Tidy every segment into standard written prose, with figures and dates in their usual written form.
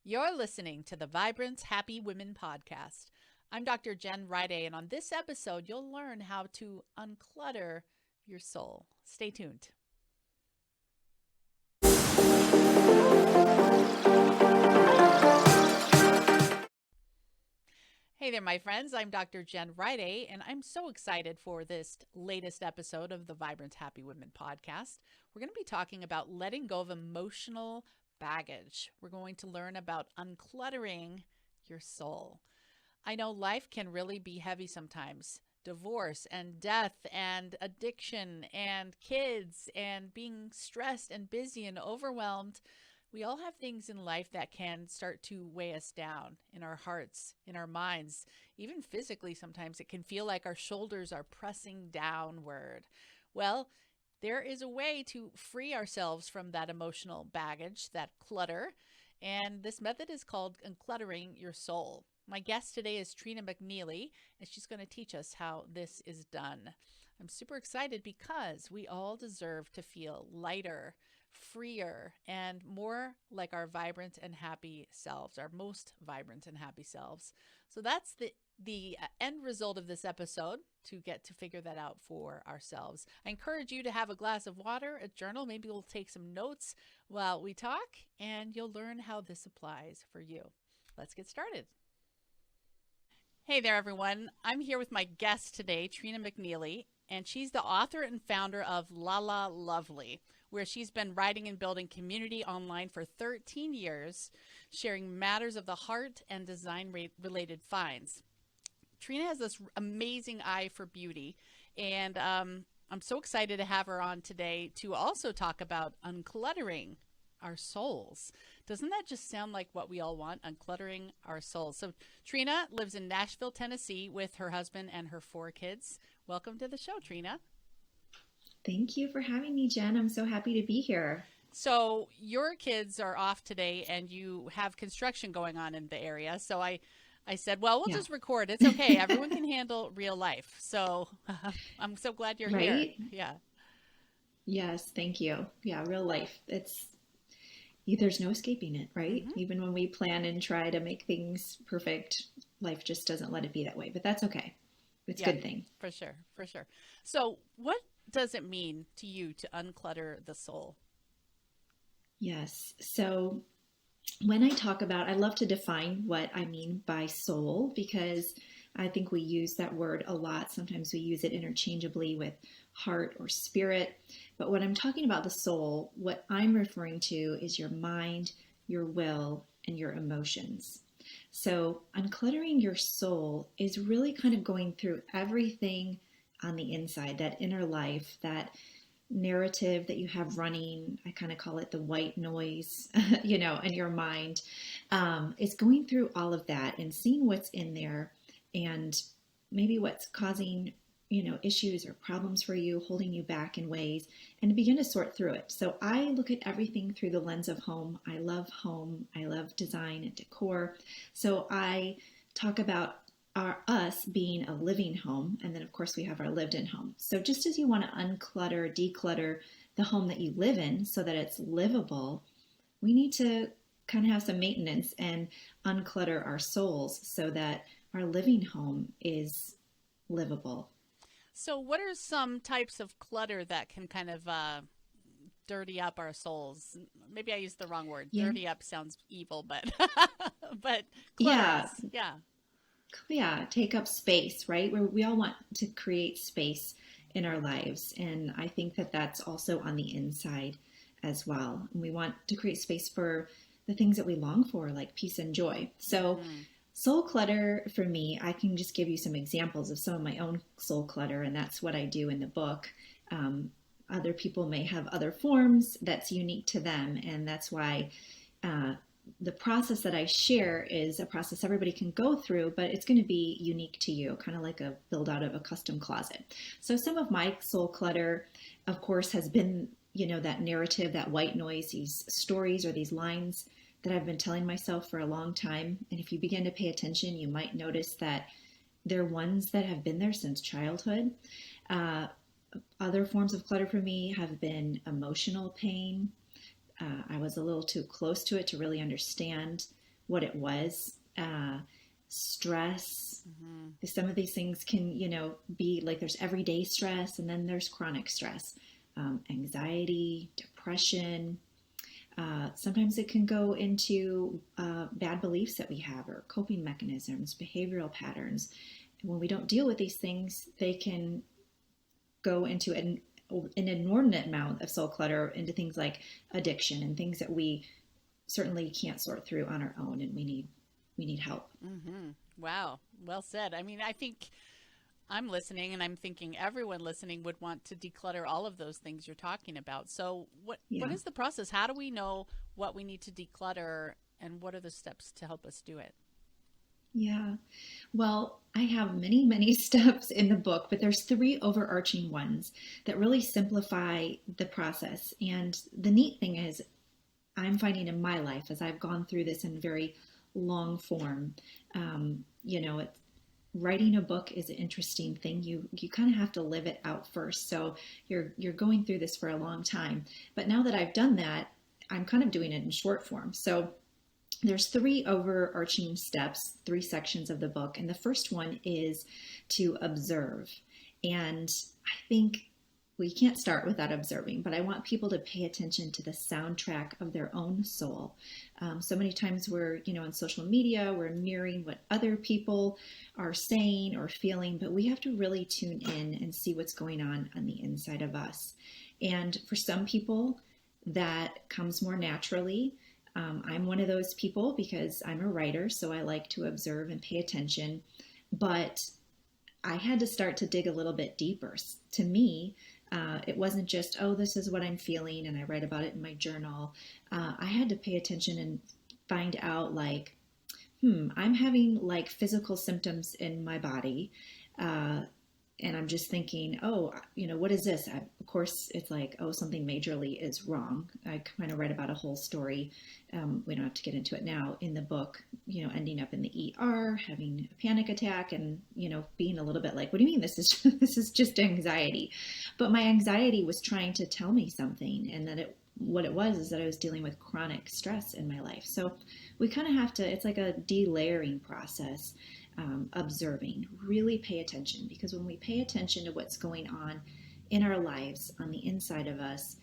You're listening to the Vibrant Happy Women podcast. I'm Dr. Jen Riday, and on this episode, you'll learn how to unclutter your soul. Stay tuned. Hey there, my friends. I'm Dr. Jen Riday, and I'm so excited for this latest episode of the Vibrant Happy Women podcast. We're going to be talking about letting go of emotional baggage. We're going to learn about uncluttering your soul. I know life can really be heavy sometimes. Divorce and death and addiction and kids and being stressed and busy and overwhelmed. We all have things in life that can start to weigh us down in our hearts, in our minds, even physically. Sometimes it can feel like our shoulders are pressing downward. Well, there is a way to free ourselves from that emotional baggage, that clutter, and this method is called uncluttering your soul. My guest today is Trina McNeilly, and she's going to teach us how this is done. I'm super excited because we all deserve to feel lighter, freer, and more like our vibrant and happy selves, our most vibrant and happy selves. So that's the end result of this episode, to get to figure that out for ourselves. I encourage you to have a glass of water, a journal. Maybe we'll take some notes while we talk, and you'll learn how this applies for you. Let's get started. Hey there, everyone. I'm here with my guest today, Trina McNeilly, and she's the author and founder of Lala Lovely, where she's been writing and building community online for 13 years, sharing matters of the heart and design related finds. Trina has this amazing eye for beauty, and I'm so excited to have her on today to also talk about uncluttering our souls. Doesn't that just sound like what we all want? Uncluttering our souls. So Trina lives in Nashville, Tennessee with her husband and her 4 kids. Welcome to the show, Trina. Thank you for having me, Jen. I'm so happy to be here. So your kids are off today and you have construction going on in the area. So I said, well, we'll Yeah. just record. It's okay. Everyone can handle real life. So I'm so glad you're here. Right? Yeah. Yes, thank you. Yeah, real life. There's no escaping it, right? Hmm. Even when we plan and try to make things perfect, life just doesn't let it be that way. But that's okay. It's a Yeah, good thing. for sure. For sure. So what does it mean to you to unclutter the soul? Yes. So when I talk about, I love to define what I mean by soul because I think we use that word a lot. Sometimes we use it interchangeably with heart or spirit. But when I'm talking about the soul, what I'm referring to is your mind, your will, and your emotions. So, uncluttering your soul is really kind of going through everything on the inside, that inner life, that narrative that you have running. I kind of call it the white noise, in your mind. It's going through all of that and seeing what's in there and maybe what's causing, issues or problems for you, holding you back in ways, and to begin to sort through it. So I look at everything through the lens of home. I love home. I love design and decor. So I talk about us being a living home, and then of course we have our lived in home. So just as you want to unclutter, declutter the home that you live in so that it's livable, we need to kind of have some maintenance and unclutter our souls so that our living home is livable. So what are some types of clutter that can kind of dirty up our souls? Maybe I used the wrong word. Yeah. Dirty up sounds evil, but but clutter Yeah. us. Yeah. Yeah. Take up space, right? Where we all want to create space in our lives. And I think that that's also on the inside as well. And we want to create space for the things that we long for, like peace and joy. So, Mm. soul clutter for me, I can just give you some examples of some of my own soul clutter, and that's what I do in the book. Um, Other people may have other forms that's unique to them, and that's why uh, the process that I share is a process everybody can go through, but it's going to be unique to you, kind of like a build out of a custom closet. So some of my soul clutter, of course, has been, that narrative, that white noise, these stories or these lines that I've been telling myself for a long time. And if you begin to pay attention, you might notice that they're ones that have been there since childhood. Uh, Other forms of clutter for me have been emotional pain. I was a little too close to it to really understand what it was. Stress. Mm-hmm. Some of these things can, be like there's everyday stress and then there's chronic stress, anxiety, depression. Sometimes it can go into bad beliefs that we have or coping mechanisms, behavioral patterns. And when we don't deal with these things, they can go into an inordinate amount of soul clutter into things like addiction and things that we certainly can't sort through on our own, and we need help. Mm-hmm. Wow. Well said. I mean, I think I'm listening and I'm thinking everyone listening would want to declutter all of those things you're talking about. So what Yeah. is the process? How do we know what we need to declutter and what are the steps to help us do it? Yeah. Well, I have many, many steps in the book, but there's three overarching ones that really simplify the process. And the neat thing is, I'm finding in my life as I've gone through this in very long form, it's writing a book is an interesting thing. You kind of have to live it out first. So you're going through this for a long time. But now that I've done that, I'm kind of doing it in short form. So there's three overarching steps, three sections of the book. And the first one is to observe. And I think we can't start without observing, but I want people to pay attention to the soundtrack of their own soul. So many times we're, on social media, we're mirroring what other people are saying or feeling, but we have to really tune in and see what's going on the inside of us. And for some people, that comes more naturally. I'm one of those people because I'm a writer, so I like to observe and pay attention. But I had to start to dig a little bit deeper. To me, it wasn't just, oh, this is what I'm feeling, and I write about it in my journal. I had to pay attention and find out, like, I'm having like physical symptoms in my body. And I'm just thinking, oh, what is this? Of course, it's like, oh, something majorly is wrong. I kind of read about a whole story. We don't have to get into it now in the book, ending up in the ER, having a panic attack and, being a little bit like, what do you mean? This is, this is just anxiety. But my anxiety was trying to tell me something, and that what it was is that I was dealing with chronic stress in my life. So we kind of have to, it's like a delayering process. Observing, really pay attention, because when we pay attention to what's going on in our lives on the inside of us,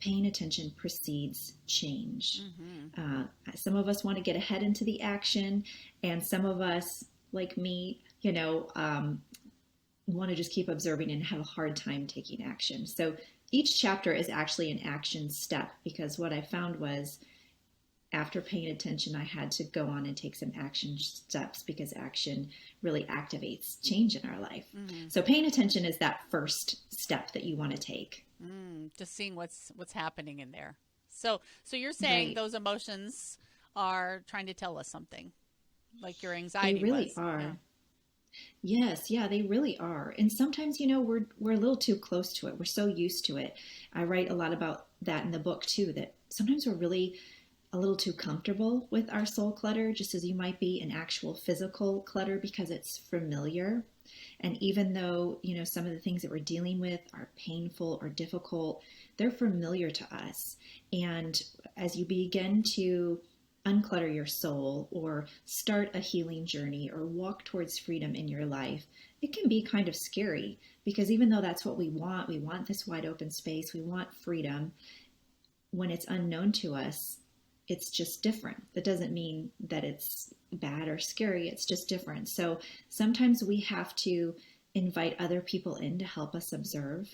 paying attention precedes change. Mm-hmm. Some of us want to get ahead into the action, and some of us, like me, want to just keep observing and have a hard time taking action. So each chapter is actually an action step, because what I found was, after paying attention, I had to go on and take some action steps, because action really activates change in our life. Mm-hmm. So paying attention is that first step that you want to take. Just seeing what's happening in there. So you're saying Right. those emotions are trying to tell us something, like your They anxiety really was. Yeah. are. Yes, yeah, they really are. And sometimes, we're a little too close to it. We're so used to it. I write a lot about that in the book too, that sometimes we're really a little too comfortable with our soul clutter, just as you might be an actual physical clutter, because it's familiar. And even though, some of the things that we're dealing with are painful or difficult, they're familiar to us. And as you begin to unclutter your soul or start a healing journey or walk towards freedom in your life, it can be kind of scary, because even though that's what we want this wide open space, we want freedom. When it's unknown to us, it's just different. That doesn't mean that it's bad or scary. It's just different. So sometimes we have to invite other people in to help us observe.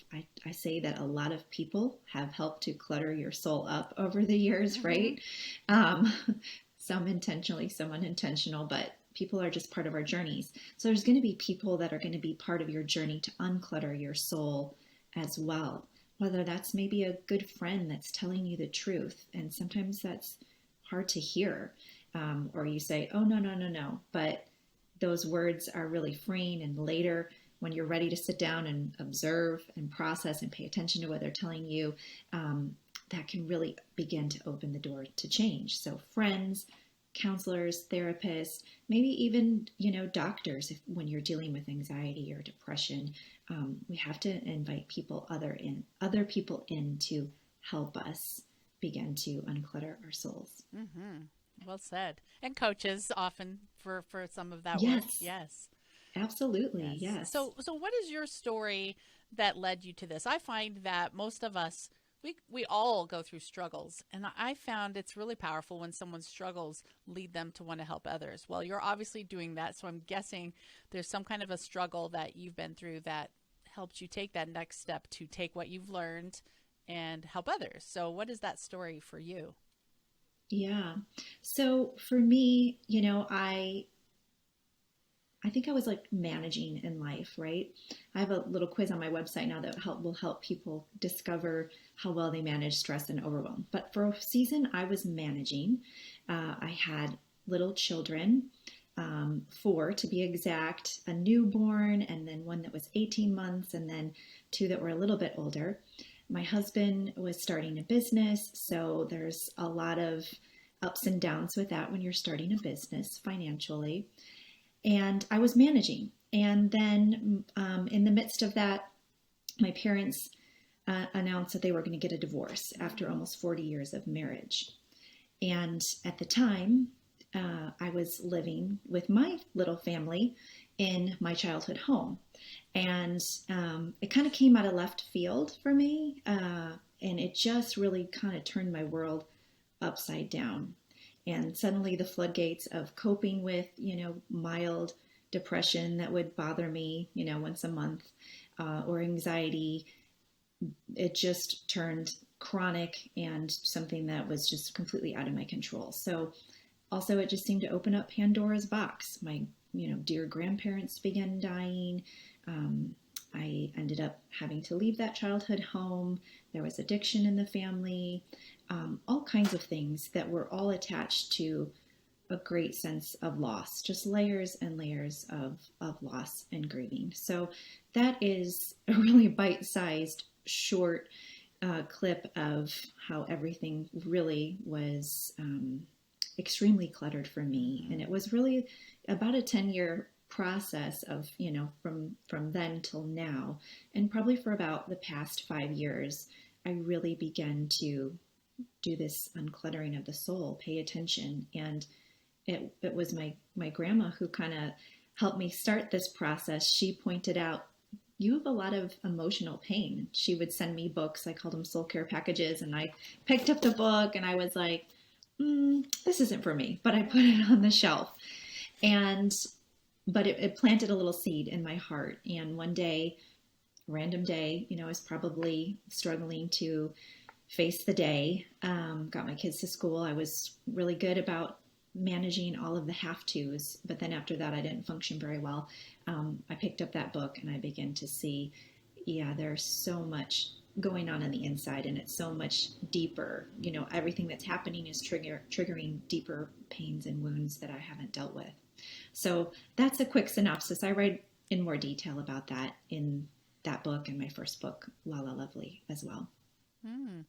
I say that a lot of people have helped to clutter your soul up over the years, Mm-hmm. right? Um, some intentionally, some unintentional, but people are just part of our journeys. So there's going to be people that are going to be part of your journey to unclutter your soul as well. Whether that's maybe a good friend that's telling you the truth, and sometimes that's hard to hear, or you say, oh, no, no, no, no. But those words are really freeing, and later, when you're ready to sit down and observe and process and pay attention to what they're telling you, that can really begin to open the door to change. So friends, counselors, therapists, maybe even, doctors, when you're dealing with anxiety or depression, we have to invite other people in to help us begin to unclutter our souls. Mm-hmm. Well said. And coaches often for some of that work. Yes, Yes. absolutely. Yes. Yes. So what is your story that led you to this? I find that most of us we all go through struggles, and I found it's really powerful when someone's struggles lead them to want to help others. Well, you're obviously doing that, so I'm guessing there's some kind of a struggle that you've been through that helped you take that next step to take what you've learned and help others. So what is that story for you? Yeah. So for me, I think I was like managing in life, right? I have a little quiz on my website now that will help people discover how well they manage stress and overwhelm. But for a season, I was managing. I had little children, four to be exact, a newborn, and then one that was 18 months, and then two that were a little bit older. My husband was starting a business, so there's a lot of ups and downs with that when you're starting a business financially, and I was managing. And then in the midst of that, my parents announced that they were going to get a divorce after almost 40 years of marriage. And at the time, I was living with my little family in my childhood home. And it kind of came out of left field for me. And it just really kind of turned my world upside down. And suddenly the floodgates of coping with, mild depression that would bother me, once a month, or anxiety, it just turned chronic and something that was just completely out of my control. So also it just seemed to open up Pandora's box. My, dear grandparents began dying. Um, I ended up having to leave that childhood home. There was addiction in the family, all kinds of things that were all attached to a great sense of loss, just layers and layers of loss and grieving. So that is a really bite-sized, short clip of how everything really was extremely cluttered for me. And Mm-hmm. it was really about a 10-year process of, from then till now. And probably for about the past 5 years, I really began to do this uncluttering of the soul, pay attention. And it was my grandma who kind of helped me start this process. She pointed out, you have a lot of emotional pain. She would send me books. I called them soul care packages. And I picked up the book and I was like, this isn't for me, but I put it on the shelf. And, but it planted a little seed in my heart. And one day, random day, I was probably struggling to face the day, got my kids to school. I was really good about managing all of the have tos, but then after that, I didn't function very well. I picked up that book and I began to see, yeah, there's so much going on the inside, and it's so much deeper. Everything that's happening is triggering deeper pains and wounds that I haven't dealt with. So that's a quick synopsis. I write in more detail about that in that book and my first book, La La Lovely, as well. Mm.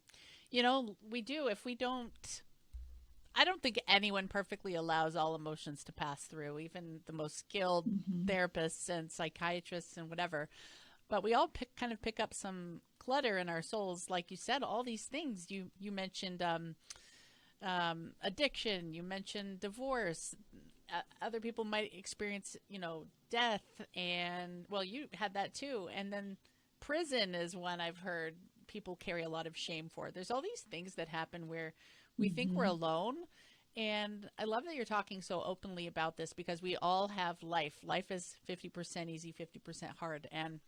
We do. If we don't, I don't think anyone perfectly allows all emotions to pass through, even the most skilled Mm-hmm. therapists and psychiatrists and whatever. But we all kind of pick up some clutter in our souls, like you said. All these things you mentioned, addiction. You mentioned divorce. Other people might experience, death, and well, you had that too. And then prison is one I've heard people carry a lot of shame for. There's all these things that happen where we think we're Mm-hmm. alone. And I love that you're talking so openly about this because we all have life. Life is 50% easy, 50% hard. And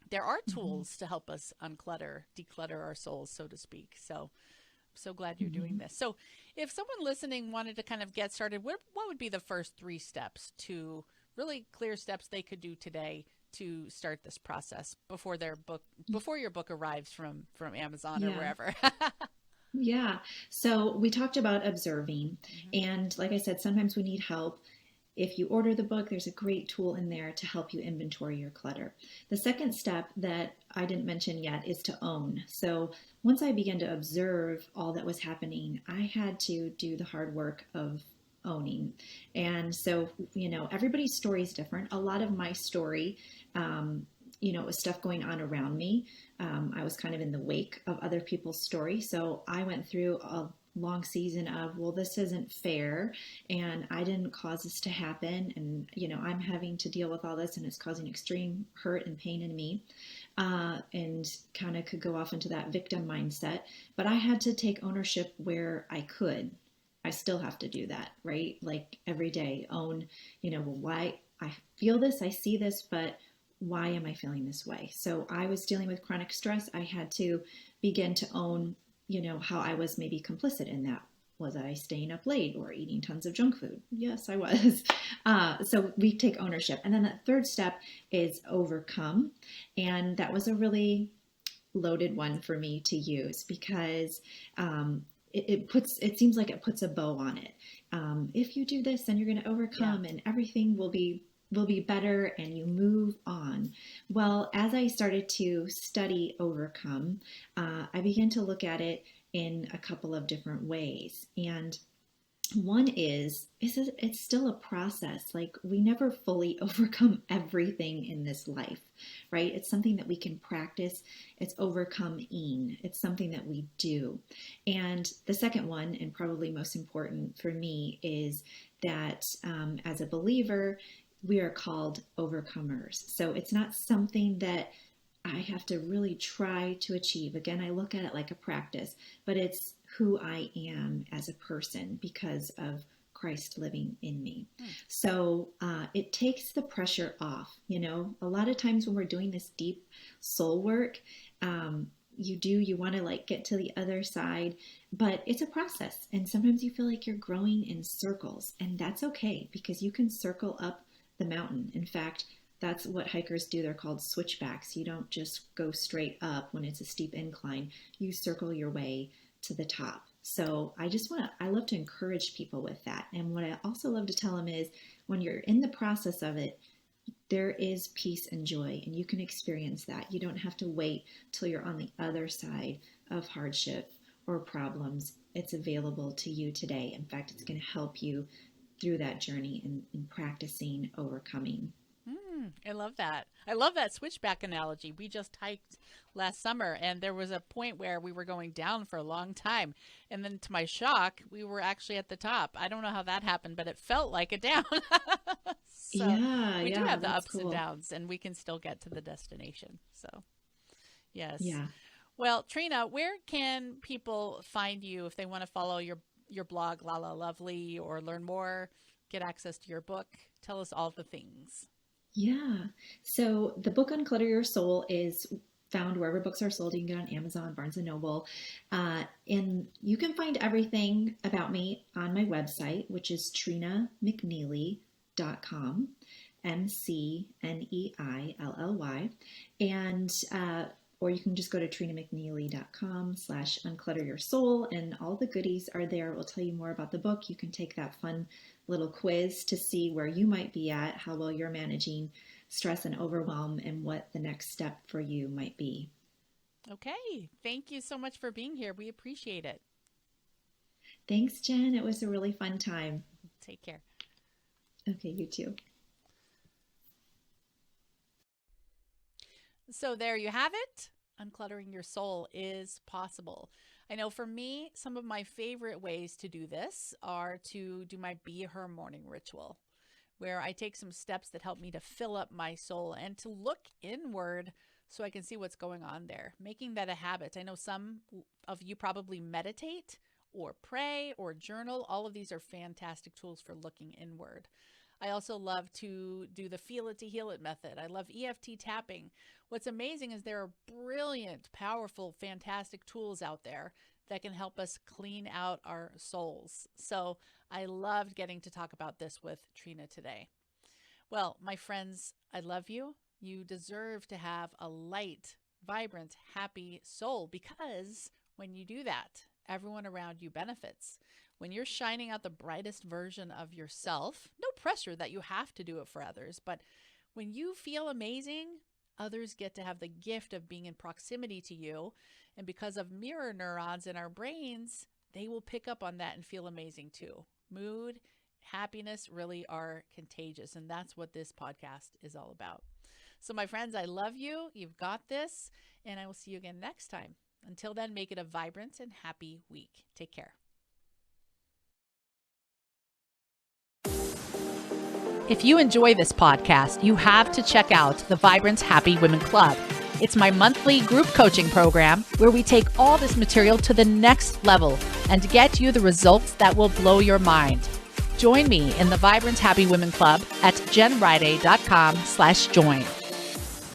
there are Mm-hmm. tools to help us unclutter, declutter our souls, so to speak. So so glad you're doing Mm-hmm. this. So, if someone listening wanted to kind of get started, what would be the first three steps to really clear steps they could do today to start this process before your book arrives from Amazon or Yeah. wherever? Yeah. So we talked about observing. Hmm. And like I said, sometimes we need help. If you order the book, there's a great tool in there to help you inventory your clutter. The second step that I didn't mention yet is to own. So once I began to observe all that was happening, I had to do the hard work of owning. And so, everybody's story is different. A lot of my story, was stuff going on around me. I was kind of in the wake of other people's story. So I went through a long season of, well, this isn't fair and I didn't cause this to happen. And, I'm having to deal with all this and it's causing extreme hurt and pain in me. And kind of could go off into that victim mindset. But I had to take ownership where I could. I still have to do that, right? Like every day, own, well, why I feel this, I see this, but why am I feeling this way? So I was dealing with chronic stress. I had to begin to own, how I was maybe complicit in that. Was I staying up late or eating tons of junk food? Yes, I was. So we take ownership. And then the third step is overcome. And that was a really loaded one for me to use because it seems like it puts a bow on it. If you do this, then you're going to overcome and everything will be better and you move on. Well, as I started to study overcome, I began to look at it in a couple of different ways. And one is it's still a process. Like we never fully overcome everything in this life, right? It's something that we can practice. It's overcoming. It's something that we do. And the second one, and probably most important for me, is that as a believer, we are called overcomers. So it's not something that I have to really try to achieve. Again, I look at it like a practice, but it's who I am as a person because of Christ living in me. So it takes the pressure off. A lot of times when we're doing this deep soul work, you want to like get to the other side, but it's a process. And sometimes you feel like you're growing in circles, and that's okay because you can circle up the mountain. In fact, that's what hikers do. They're called switchbacks. You don't just go straight up when it's a steep incline. You circle your way to the top. So I love to encourage people with that. And what I also love to tell them is when you're in the process of it, there is peace and joy, and you can experience that. You don't have to wait till you're on the other side of hardship or problems. It's available to you today. In fact, it's going to help you through that journey in practicing overcoming. I love that. I love that switchback analogy. We just hiked last summer, and there was a point where we were going down for a long time. And then to my shock, we were actually at the top. I don't know how that happened, but it felt like a down. So we do have the that's ups and cool. downs, and we can still get to the destination. So, yes. Yeah. Well, Trina, where can people find you if they want to follow your blog, Lala Lovely, or learn more, get access to your book? Tell us all the things. Yeah. So the book Unclutter Your Soul is found wherever books are sold. You can get on Amazon, Barnes and Noble. And you can find everything about me on my website, which is trinamcneilly.com, McNeilly. And or you can just go to trinamcneilly.com/unclutter your soul, and all the goodies are there. We'll tell you more about the book. You can take that fun little quiz to see where you might be at, how well you're managing stress and overwhelm, and what the next step for you might be. Okay. Thank you so much for being here. We appreciate it. Thanks, Jen. It was a really fun time. Take care. Okay, you too. So there you have it. Uncluttering your soul is possible. I know for me, some of my favorite ways to do this are to do my Be Her morning ritual, where I take some steps that help me to fill up my soul and to look inward so I can see what's going on there, making that a habit. I know some of you probably meditate or pray or journal. All of these are fantastic tools for looking inward. I also love to do the feel it to heal it method. I love EFT tapping. What's amazing is there are brilliant, powerful, fantastic tools out there that can help us clean out our souls. So I loved getting to talk about this with Trina today. Well, my friends, I love you. You deserve to have a light, vibrant, happy soul because when you do that, everyone around you benefits. When you're shining out the brightest version of yourself, no pressure that you have to do it for others, but when you feel amazing, others get to have the gift of being in proximity to you. And because of mirror neurons in our brains, they will pick up on that and feel amazing too. Mood, happiness really are contagious. And that's what this podcast is all about. So my friends, I love you. You've got this. And I will see you again next time. Until then, make it a vibrant and happy week. Take care. If you enjoy this podcast, you have to check out the Vibrant Happy Women Club. It's my monthly group coaching program where we take all this material to the next level and get you the results that will blow your mind. Join me in the Vibrant Happy Women Club at jenriday.com/join.